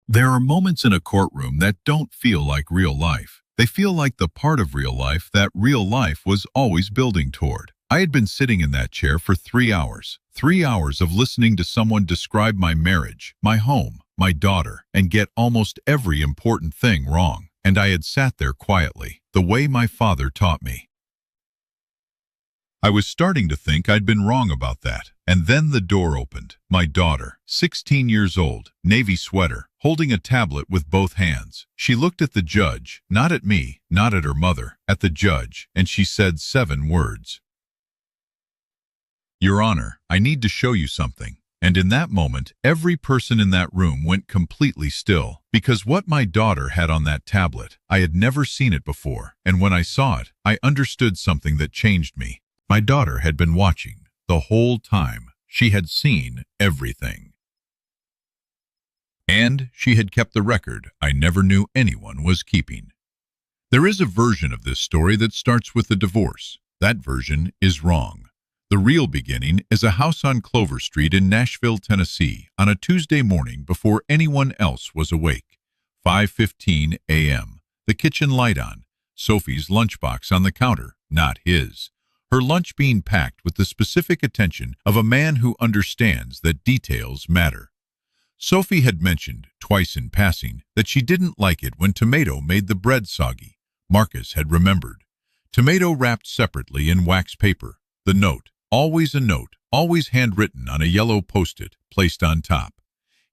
There are moments in a courtroom that don't feel like real life. They feel like the part of real life that real life was always building toward. I had been sitting in that chair for 3 hours. 3 hours of listening to someone describe my marriage, my home, my daughter, and get almost every important thing wrong. And I had sat there quietly, the way my father taught me. I was starting to think I'd been wrong about that. And then the door opened. My daughter, 16 years old, navy sweater, holding a tablet with both hands. She looked at the judge, not at me, not at her mother, at the judge, and she said 7 words. "Your Honor, I need to show you something." And in that moment, every person in that room went completely still, because what my daughter had on that tablet, I had never seen it before, and when I saw it, I understood something that changed me. My daughter had been watching. The whole time, she had seen everything. And she had kept the record I never knew anyone was keeping. There is a version of this story that starts with a divorce. That version is wrong. The real beginning is a house on Clover Street in Nashville, Tennessee, on a Tuesday morning before anyone else was awake. 5:15 a.m. The kitchen light on. Sophie's lunchbox on the counter, not his. Her lunch being packed with the specific attention of a man who understands that details matter. Sophie had mentioned, twice in passing, that she didn't like it when tomato made the bread soggy. Marcus had remembered. Tomato wrapped separately in wax paper. The note, always a note, always handwritten on a yellow post-it, placed on top.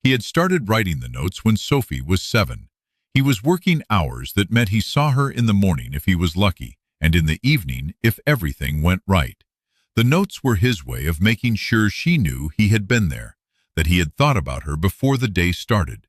He had started writing the notes when Sophie was 7. He was working hours that meant he saw her in the morning if he was lucky, and in the evening if everything went right. The notes were his way of making sure she knew he had been there, that he had thought about her before the day started.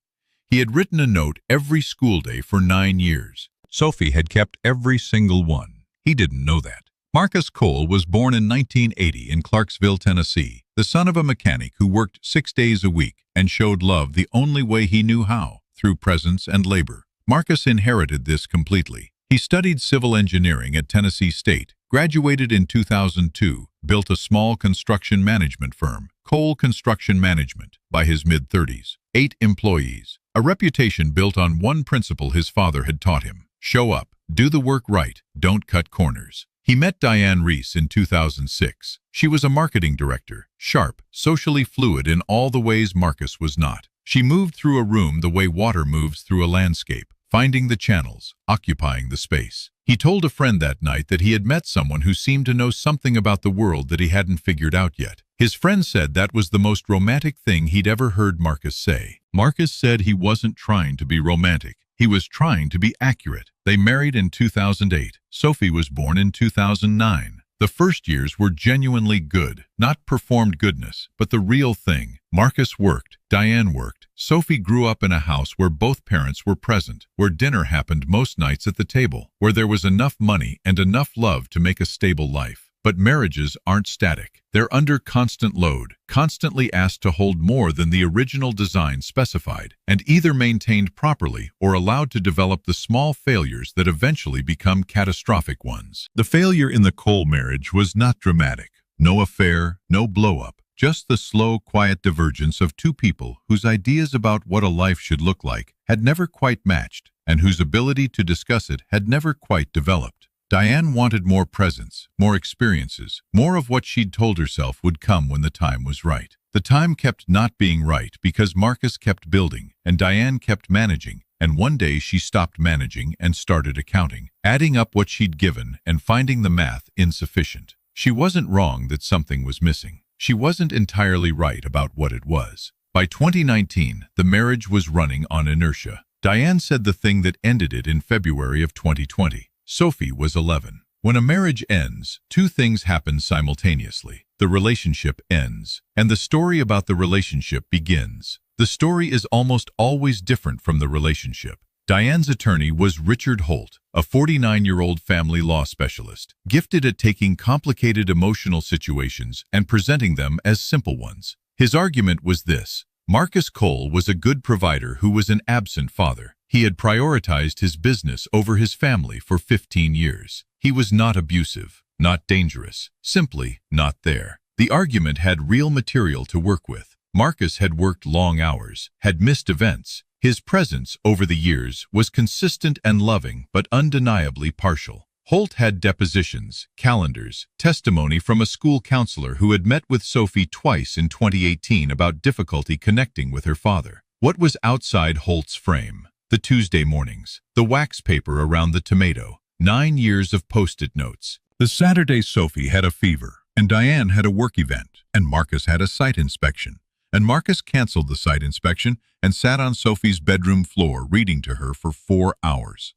He had written a note every school day for 9 years. Sophie had kept every single one. He didn't know that. Marcus Cole was born in 1980 in Clarksville, Tennessee, the son of a mechanic who worked 6 days a week and showed love the only way he knew how, through presence and labor. Marcus inherited this completely. He studied civil engineering at Tennessee State, graduated in 2002, built a small construction management firm, Cole Construction Management, by his mid-30s. 8 employees. A reputation built on one principle his father had taught him: show up, do the work right, don't cut corners. He met Diane Reese in 2006. She was a marketing director, sharp, socially fluid in all the ways Marcus was not. She moved through a room the way water moves through a landscape, finding the channels, occupying the space. He told a friend that night that he had met someone who seemed to know something about the world that he hadn't figured out yet. His friend said that was the most romantic thing he'd ever heard Marcus say. Marcus said he wasn't trying to be romantic. He was trying to be accurate. They married in 2008. Sophie was born in 2009. The first years were genuinely good, not performed goodness, but the real thing. Marcus worked, Diane worked. Sophie grew up in a house where both parents were present, where dinner happened most nights at the table, where there was enough money and enough love to make a stable life. But marriages aren't static. They're under constant load, constantly asked to hold more than the original design specified, and either maintained properly or allowed to develop the small failures that eventually become catastrophic ones. The failure in the Cole marriage was not dramatic. No affair, no blow-up, just the slow, quiet divergence of two people whose ideas about what a life should look like had never quite matched, and whose ability to discuss it had never quite developed. Diane wanted more presence, more experiences, more of what she'd told herself would come when the time was right. The time kept not being right because Marcus kept building and Diane kept managing, and one day she stopped managing and started accounting, adding up what she'd given and finding the math insufficient. She wasn't wrong that something was missing. She wasn't entirely right about what it was. By 2019, the marriage was running on inertia. Diane said the thing that ended it in February of 2020. Sophie was 11. When a marriage ends, two things happen simultaneously. The relationship ends, and the story about the relationship begins. The story is almost always different from the relationship. Diane's attorney was Richard Holt, a 49-year-old family law specialist, gifted at taking complicated emotional situations and presenting them as simple ones. His argument was this: Marcus Cole was a good provider who was an absent father. He had prioritized his business over his family for 15 years. He was not abusive, not dangerous, simply not there. The argument had real material to work with. Marcus had worked long hours, had missed events. His presence over the years was consistent and loving, but undeniably partial. Holt had depositions, calendars, testimony from a school counselor who had met with Sophie twice in 2018 about difficulty connecting with her father. What was outside Holt's frame? The Tuesday mornings, the wax paper around the tomato, 9 years of post-it notes. The Saturday Sophie had a fever, and Diane had a work event, and Marcus had a site inspection. And Marcus canceled the site inspection and sat on Sophie's bedroom floor reading to her for 4 hours.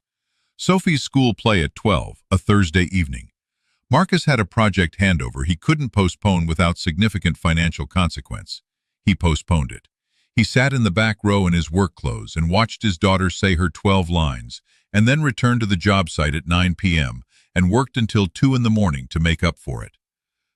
Sophie's school play at 12, a Thursday evening. Marcus had a project handover he couldn't postpone without significant financial consequence. He postponed it. He sat in the back row in his work clothes and watched his daughter say her 12 lines, and then returned to the job site at 9 p.m. and worked until 2 in the morning to make up for it.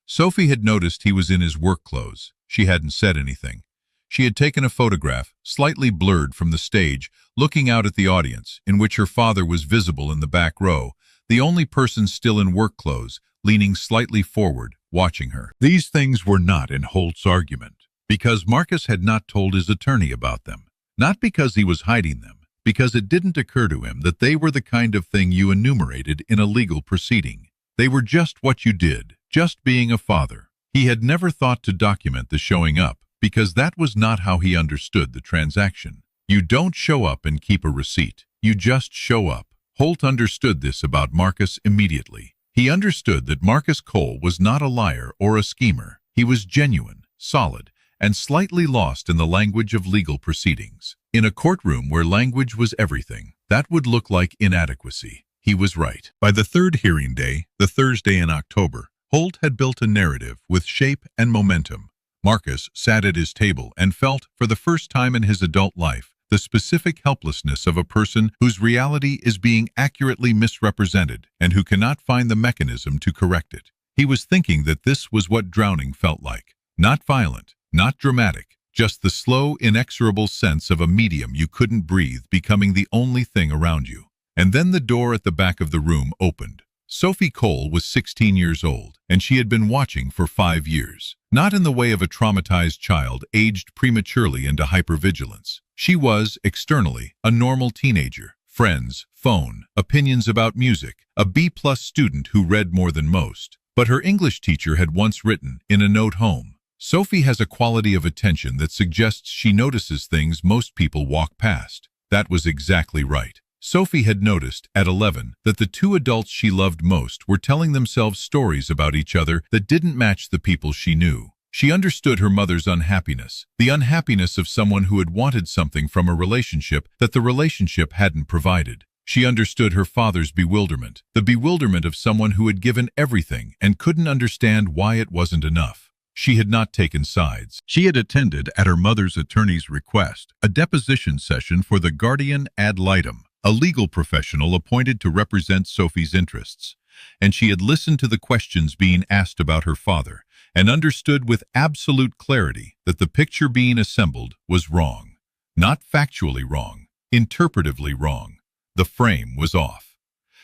Sophie had noticed he was in his work clothes. She hadn't said anything. She had taken a photograph, slightly blurred from the stage, looking out at the audience, in which her father was visible in the back row, the only person still in work clothes, leaning slightly forward, watching her. These things were not in Holt's argument, because Marcus had not told his attorney about them. Not because he was hiding them, because it didn't occur to him that they were the kind of thing you enumerated in a legal proceeding. They were just what you did, just being a father. He had never thought to document the showing up, because that was not how he understood the transaction. You don't show up and keep a receipt. You just show up. Holt understood this about Marcus immediately. He understood that Marcus Cole was not a liar or a schemer. He was genuine, solid, and slightly lost in the language of legal proceedings. In a courtroom where language was everything, that would look like inadequacy. He was right. By the third hearing day, the Thursday in October, Holt had built a narrative with shape and momentum. Marcus sat at his table and felt, for the first time in his adult life, the specific helplessness of a person whose reality is being accurately misrepresented and who cannot find the mechanism to correct it. He was thinking that this was what drowning felt like. Not violent, not dramatic, just the slow, inexorable sense of a medium you couldn't breathe becoming the only thing around you. And then the door at the back of the room opened. Sophie Cole was 16 years old, and she had been watching for 5 years. Not in the way of a traumatized child aged prematurely into hypervigilance. She was, externally, a normal teenager. Friends, phone, opinions about music, a B-plus student who read more than most. But her English teacher had once written, in a note home, "Sophie has a quality of attention that suggests she notices things most people walk past." That was exactly right. Sophie had noticed, at 11, that the two adults she loved most were telling themselves stories about each other that didn't match the people she knew. She understood her mother's unhappiness, the unhappiness of someone who had wanted something from a relationship that the relationship hadn't provided. She understood her father's bewilderment, the bewilderment of someone who had given everything and couldn't understand why it wasn't enough. She had not taken sides. She had attended, at her mother's attorney's request, a deposition session for the guardian ad litem, a legal professional appointed to represent Sophie's interests, and she had listened to the questions being asked about her father and understood with absolute clarity that the picture being assembled was wrong. Not factually wrong, interpretively wrong. The frame was off.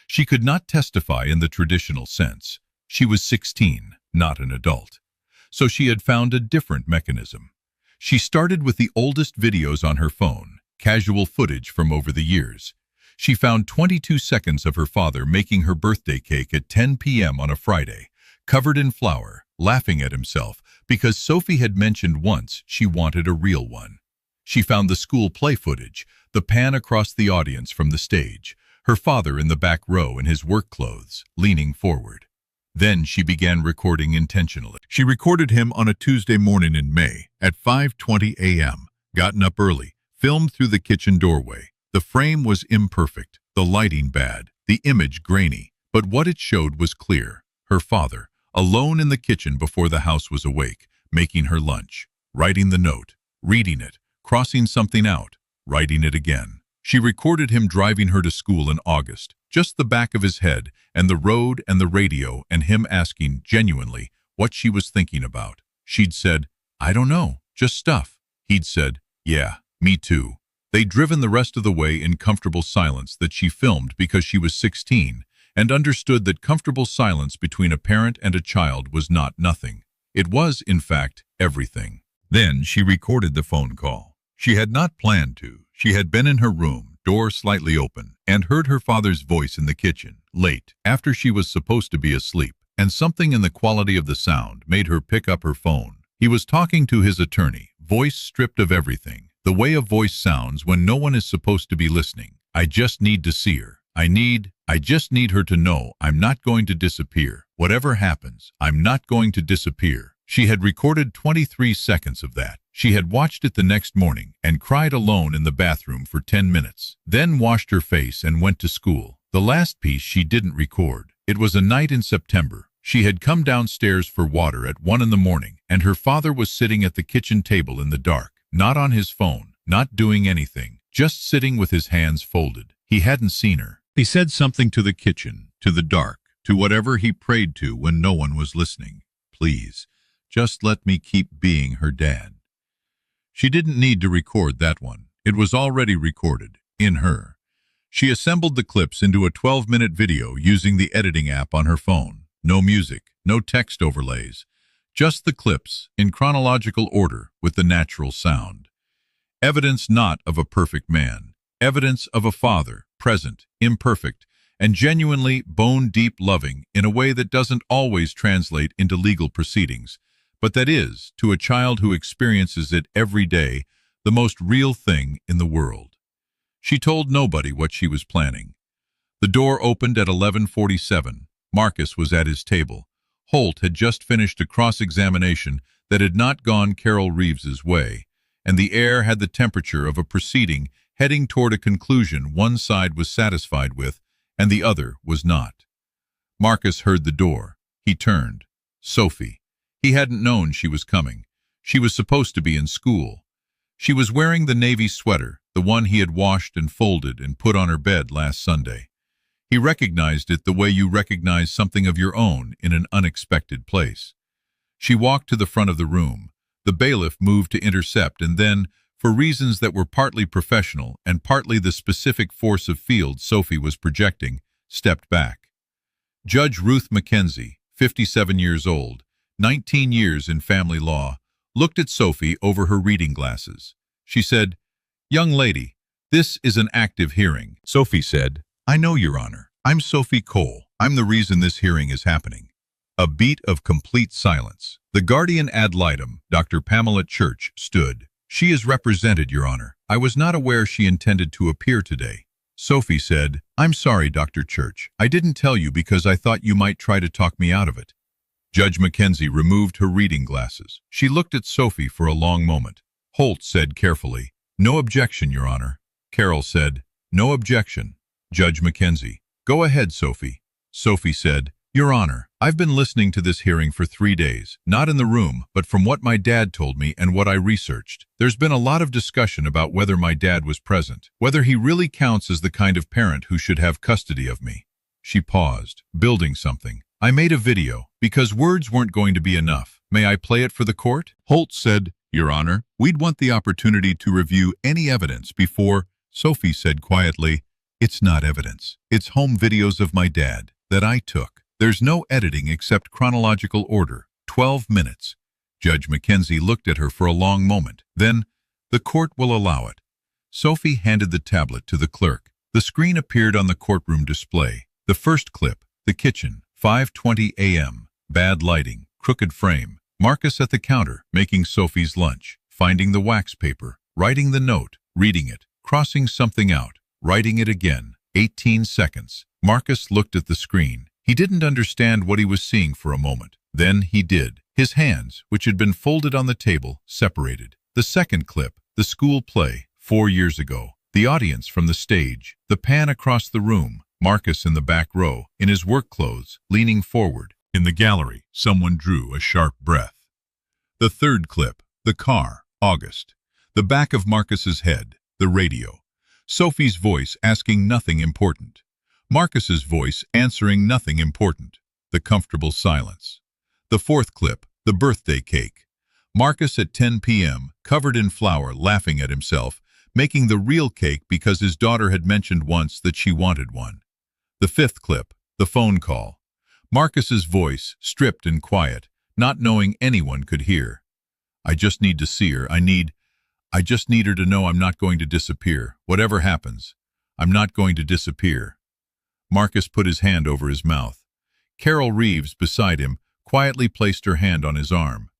She could not testify in the traditional sense. She was 16, not an adult. So she had found a different mechanism. She started with the oldest videos on her phone, casual footage from over the years. She found 22 seconds of her father making her birthday cake at 10 p.m. on a Friday, covered in flour, laughing at himself because Sophie had mentioned once she wanted a real one. She found the school play footage, the pan across the audience from the stage, her father in the back row in his work clothes, leaning forward. Then she began recording intentionally. She recorded him on a Tuesday morning in May at 5:20 a.m., gotten up early, filmed through the kitchen doorway. The frame was imperfect, the lighting bad, the image grainy, but what it showed was clear. Her father, alone in the kitchen before the house was awake, making her lunch, writing the note, reading it, crossing something out, writing it again. She recorded him driving her to school in August, just the back of his head and the road and the radio, and him asking genuinely what she was thinking about. She'd said, "I don't know, just stuff." He'd said, "Yeah, me too." They'd driven the rest of the way in comfortable silence that she filmed because she was 16 and understood that comfortable silence between a parent and a child was not nothing. It was, in fact, everything. Then she recorded the phone call. She had not planned to. She had been in her room, door slightly open, and heard her father's voice in the kitchen, late, after she was supposed to be asleep, and something in the quality of the sound made her pick up her phone. He was talking to his attorney, voice stripped of everything, the way a voice sounds when no one is supposed to be listening. I just need to see her. I just need her to know I'm not going to disappear. Whatever happens, I'm not going to disappear. She had recorded 23 seconds of that. She had watched it the next morning and cried alone in the bathroom for 10 minutes, then washed her face and went to school. The last piece she didn't record. It was a night in September. She had come downstairs for water at 1 in the morning, and her father was sitting at the kitchen table in the dark, not on his phone, not doing anything, just sitting with his hands folded. He hadn't seen her. He said something to the kitchen, to the dark, to whatever he prayed to when no one was listening. Please, just let me keep being her dad. She didn't need to record that one. It was already recorded, in her. She assembled the clips into a 12-minute video using the editing app on her phone. No music, no text overlays, just the clips, in chronological order with the natural sound. Evidence not of a perfect man. Evidence of a father, present, imperfect, and genuinely bone-deep loving in a way that doesn't always translate into legal proceedings, but that is, to a child who experiences it every day, the most real thing in the world. She told nobody what she was planning. The door opened at 11:47. Marcus was at his table. Holt had just finished a cross-examination that had not gone Carol Reeves's way, and the air had the temperature of a proceeding heading toward a conclusion one side was satisfied with and the other was not. Marcus heard the door. He turned. Sophie. He hadn't known she was coming. She was supposed to be in school. She was wearing the navy sweater, the one he had washed and folded and put on her bed last Sunday. He recognized it the way you recognize something of your own in an unexpected place. She walked to the front of the room. The bailiff moved to intercept and then, for reasons that were partly professional and partly the specific force of field Sophie was projecting, stepped back. Judge Ruth Mackenzie, 57 years old, 19 years in family law, looked at Sophie over her reading glasses. She said, "Young lady, this is an active hearing." Sophie said, "I know, Your Honor. I'm Sophie Cole. I'm the reason this hearing is happening." A beat of complete silence. The guardian ad litem, Dr. Pamela Church, stood. "She is represented, Your Honor. I was not aware she intended to appear today." Sophie said, "I'm sorry, Dr. Church. I didn't tell you because I thought you might try to talk me out of it." Judge Mackenzie removed her reading glasses. She looked at Sophie for a long moment. Holt said carefully, "No objection, Your Honor." Carol said, "No objection." Judge Mackenzie, "Go ahead, Sophie." Sophie said, "Your Honor, I've been listening to this hearing for 3 days, not in the room, but from what my dad told me and what I researched. There's been a lot of discussion about whether my dad was present, whether he really counts as the kind of parent who should have custody of me." She paused, building something. "I made a video, because words weren't going to be enough. May I play it for the court?" Holt said, "Your Honor, we'd want the opportunity to review any evidence before." Sophie said quietly, "It's not evidence. It's home videos of my dad, that I took. There's no editing except chronological order. 12 minutes. Judge Mackenzie looked at her for a long moment. Then, "The court will allow it." Sophie handed the tablet to the clerk. The screen appeared on the courtroom display. The first clip, the kitchen, 5:20 a.m. Bad lighting, crooked frame. Marcus at the counter, making Sophie's lunch, finding the wax paper, writing the note, reading it, crossing something out, writing it again. 18 seconds. Marcus looked at the screen. He didn't understand what he was seeing for a moment. Then he did. His hands, which had been folded on the table, separated. The second clip, the school play, 4 years ago. The audience from the stage. The pan across the room. Marcus in the back row, in his work clothes, leaning forward. In the gallery, someone drew a sharp breath. The third clip, the car, August. The back of Marcus's head, the radio. Sophie's voice asking nothing important. Marcus's voice answering nothing important. The comfortable silence. The fourth clip, the birthday cake. Marcus at 10 p.m., covered in flour, laughing at himself, making the real cake because his daughter had mentioned once that she wanted one. The fifth clip, the phone call. Marcus's voice, stripped and quiet, not knowing anyone could hear. "I just need to see her. I just need her to know I'm not going to disappear. Whatever happens, I'm not going to disappear. Marcus put his hand over his mouth. Carol Reeves, beside him, quietly placed her hand on his arm.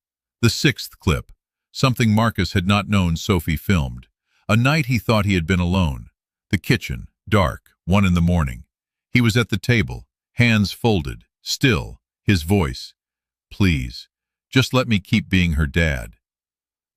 The sixth clip, something Marcus had not known Sophie filmed. A night he thought he had been alone. The kitchen, dark, 1 in the morning. He was at the table, hands folded, still, his voice. Please, just let me keep being her dad.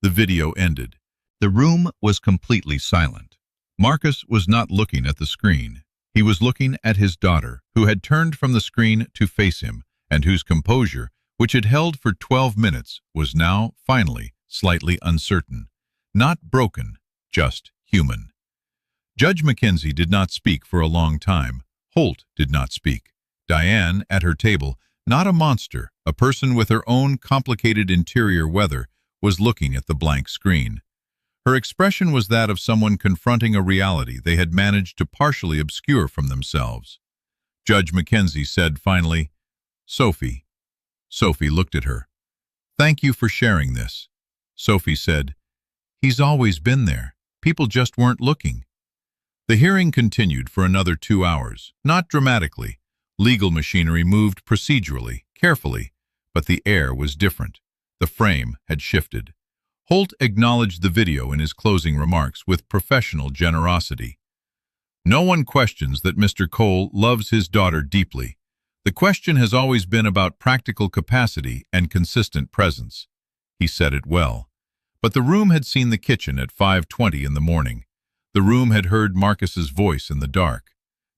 The video ended. The room was completely silent. Marcus was not looking at the screen. He was looking at his daughter, who had turned from the screen to face him, and whose composure, which had held for 12 minutes, was now, finally, slightly uncertain. Not broken, just human. Judge Mackenzie did not speak for a long time. Holt did not speak. Diane, at her table, not a monster, a person with her own complicated interior weather, was looking at the blank screen. Her expression was that of someone confronting a reality they had managed to partially obscure from themselves. Judge Mackenzie said finally, "Sophie." Sophie looked at her. "Thank you for sharing this." Sophie said, "He's always been there. People just weren't looking." The hearing continued for another 2 hours, not dramatically. Legal machinery moved procedurally, carefully, but the air was different. The frame had shifted. Holt acknowledged the video in his closing remarks with professional generosity. "No one questions that Mr. Cole loves his daughter deeply. The question has always been about practical capacity and consistent presence." He said it well. But the room had seen the kitchen at 5:20 in the morning. The room had heard Marcus's voice in the dark.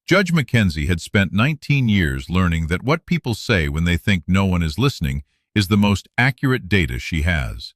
Judge Mackenzie had spent 19 years learning that what people say when they think no one is listening is the most accurate data she has.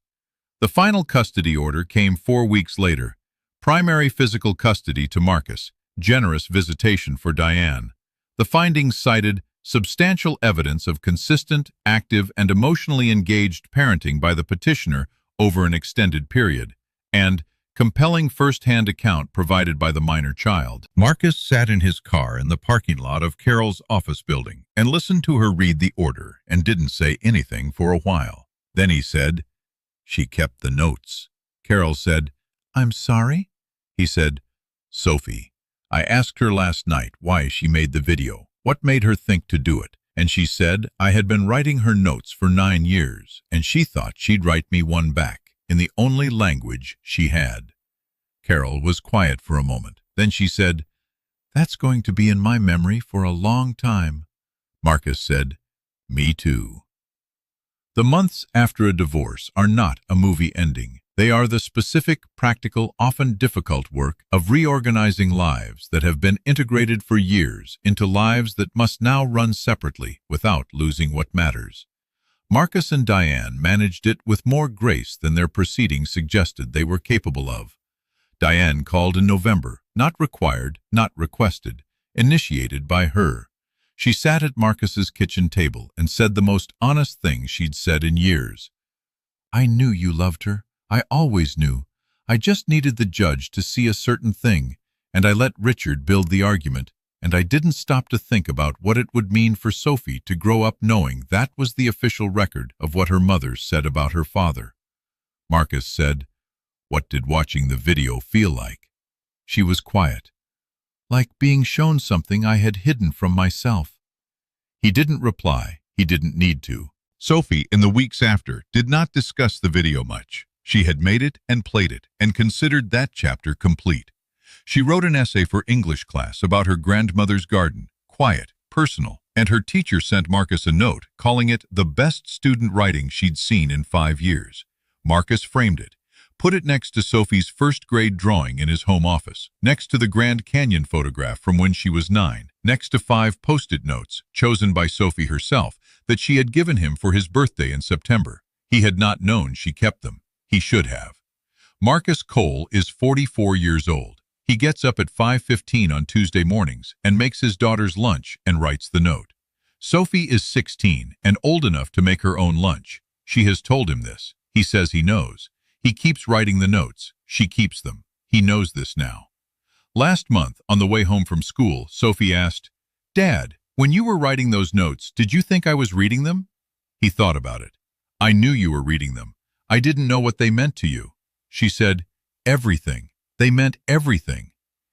The final custody order came 4 weeks later. Primary physical custody to Marcus, generous visitation for Diane. The findings cited substantial evidence of consistent, active, and emotionally engaged parenting by the petitioner over an extended period, and compelling first-hand account provided by the minor child. Marcus sat in his car in the parking lot of Carol's office building and listened to her read the order and didn't say anything for a while. Then he said, "She kept the notes." Carol said, "I'm sorry?" He said, "Sophie, I asked her last night why she made the video, what made her think to do it, and she said I had been writing her notes for 9 years, and she thought she'd write me one back, in the only language she had." Carol was quiet for a moment. Then she said, "That's going to be in my memory for a long time." Marcus said, "Me too." The months after a divorce are not a movie ending. They are the specific, practical, often difficult work of reorganizing lives that have been integrated for years into lives that must now run separately without losing what matters. Marcus and Diane managed it with more grace than their proceedings suggested they were capable of. Diane called in November, not required, not requested, initiated by her. She sat at Marcus's kitchen table and said the most honest thing she'd said in years. "I knew you loved her. I always knew. I just needed the judge to see a certain thing, and I let Richard build the argument, and I didn't stop to think about what it would mean for Sophie to grow up knowing that was the official record of what her mother said about her father." Marcus said, "What did watching the video feel like?" She was quiet. "Like being shown something I had hidden from myself." He didn't reply. He didn't need to. Sophie, in the weeks after, did not discuss the video much. She had made it and played it and considered that chapter complete. She wrote an essay for English class about her grandmother's garden, quiet, personal, and her teacher sent Marcus a note calling it the best student writing she'd seen in 5 years. Marcus framed it, put it next to Sophie's first-grade drawing in his home office, next to the Grand Canyon photograph from when she was 9, next to 5 post-it notes, chosen by Sophie herself, that she had given him for his birthday in September. He had not known she kept them. He should have. Marcus Cole is 44 years old. He gets up at 5:15 on Tuesday mornings and makes his daughter's lunch and writes the note. Sophie is 16 and old enough to make her own lunch. She has told him this. He says he knows. He keeps writing the notes. She keeps them. He knows this now. Last month, on the way home from school, Sophie asked, "Dad, when you were writing those notes, did you think I was reading them?" He thought about it. "I knew you were reading them. I didn't know what they meant to you." She said, everything. They meant everything.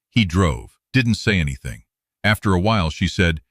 He drove, didn't say anything. After a while, she said,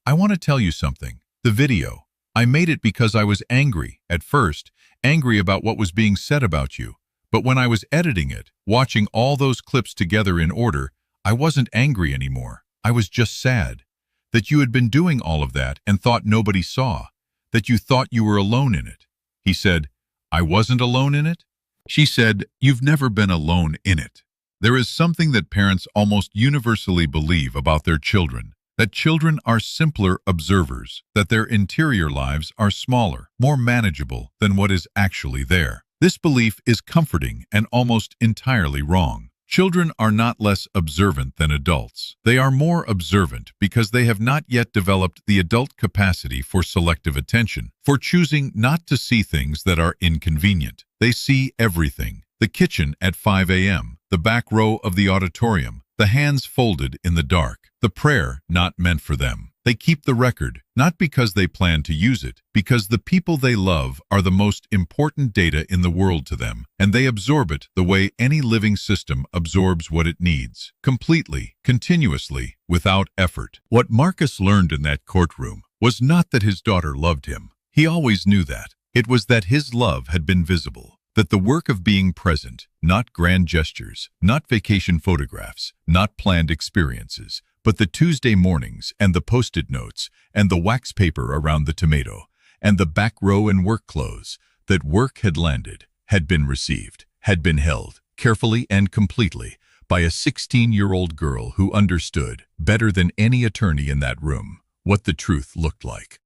"I want to tell you something. The video. I made it because I was angry, at first, angry about what was being said about you. But when I was editing it, watching all those clips together in order, I wasn't angry anymore. I was just sad. That you had been doing all of that and thought nobody saw. That you thought you were alone in it." He said, "I wasn't alone in it?" She said, "You've never been alone in it." There is something that parents almost universally believe about their children, that children are simpler observers, that their interior lives are smaller, more manageable than what is actually there. This belief is comforting and almost entirely wrong. Children are not less observant than adults. They are more observant because they have not yet developed the adult capacity for selective attention, for choosing not to see things that are inconvenient. They see everything. The kitchen at 5 a.m., the back row of the auditorium, the hands folded in the dark, the prayer not meant for them. They keep the record, not because they plan to use it, because the people they love are the most important data in the world to them, and they absorb it the way any living system absorbs what it needs, completely, continuously, without effort. What Marcus learned in that courtroom was not that his daughter loved him. He always knew that. It was that his love had been visible, that the work of being present, not grand gestures, not vacation photographs, not planned experiences, but the Tuesday mornings and the Post-it notes and the wax paper around the tomato and the back row in work clothes, that work had landed, had been received, had been held, carefully and completely, by a 16-year-old girl who understood, better than any attorney in that room, what the truth looked like.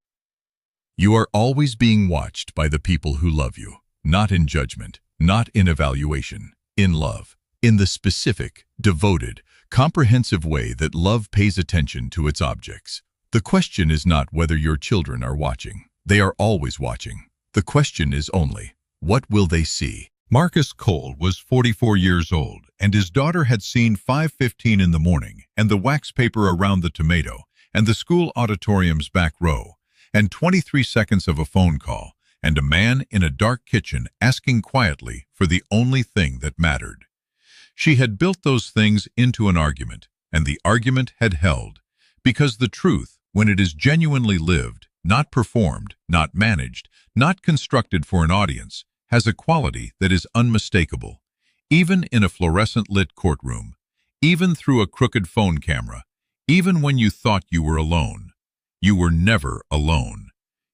You are always being watched by the people who love you, not in judgment, not in evaluation, in love, in the specific, devoted, comprehensive way that love pays attention to its objects. The question is not whether your children are watching. They are always watching. The question is only, what will they see? Marcus Cole was 44 years old, and his daughter had seen 5:15 in the morning, and the wax paper around the tomato, and the school auditorium's back row, and 23 seconds of a phone call, and a man in a dark kitchen asking quietly for the only thing that mattered. She had built those things into an argument, and the argument had held, because the truth, when it is genuinely lived, not performed, not managed, not constructed for an audience, has a quality that is unmistakable, even in a fluorescent-lit courtroom, even through a crooked phone camera, even when you thought you were alone. You were never alone.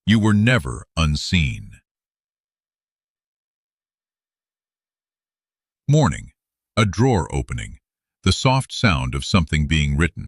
You were never unseen. Morning. A drawer opening. The soft sound of something being written.